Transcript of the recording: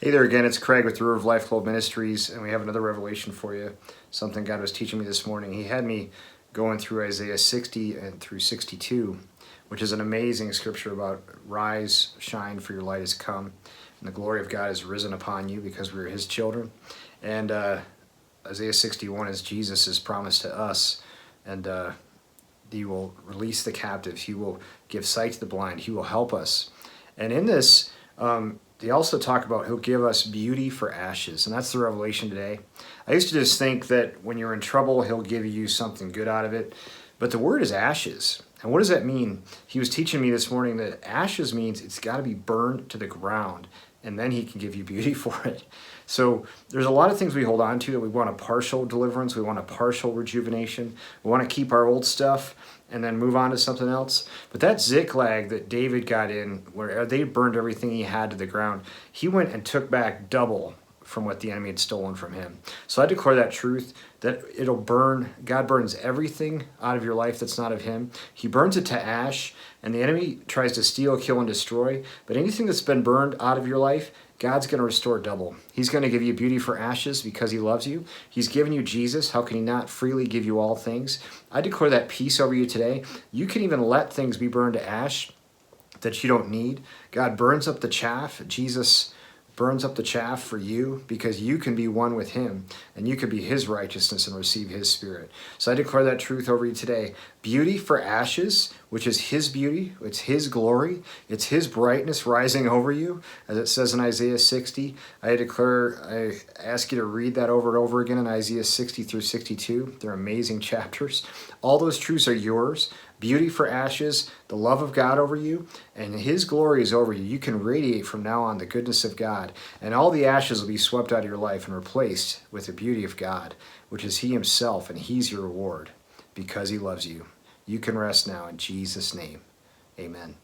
Hey there again, it's Craig with the River of Life Global Ministries, and we have another revelation for you. Something God was teaching me this morning. He had me going through Isaiah 60 and through 62, which is an amazing scripture about rise, shine, for your light has come, and the glory of God has risen upon you because we are His children. And Isaiah 61 is Jesus' promise to us, and He will release the captives, He will give sight to the blind, He will help us. And in this, they also talk about He'll give us beauty for ashes, and that's the revelation today. I used to just think that when you're in trouble, He'll give you something good out of it, but the word is ashes. And what does that mean? He was teaching me this morning that ashes means it's got to be burned to the ground, and then He can give you beauty for it. So there's a lot of things we hold on to that we want a partial deliverance, we want a partial rejuvenation, we want to keep our old stuff and then move on to something else. But that Ziklag that David got in, where they burned everything he had to the ground, he went and took back double from what the enemy had stolen from him. So I declare that truth, that it'll burn. God burns everything out of your life that's not of Him. He burns it to ash, and the enemy tries to steal, kill, and destroy. But anything that's been burned out of your life, God's going to restore double. He's going to give you beauty for ashes because He loves you. He's given you Jesus. How can He not freely give you all things? I declare that peace over you today. You can even let things be burned to ash that you don't need. God burns up the chaff. Jesus burns up the chaff for you because you can be one with Him and you can be His righteousness and receive His Spirit. So I declare that truth over you today. Beauty for ashes, which is His beauty, it's His glory, it's His brightness rising over you, as it says in Isaiah 60. I ask you to read that over and over again in Isaiah 60 through 62. They're amazing chapters. All those truths are yours. Beauty for ashes, the love of God over you, and His glory is over you. You can radiate from now on the goodness of God, and all the ashes will be swept out of your life and replaced with the beauty of God, which is He Himself, and He's your reward because He loves you. You can rest now in Jesus' name. Amen.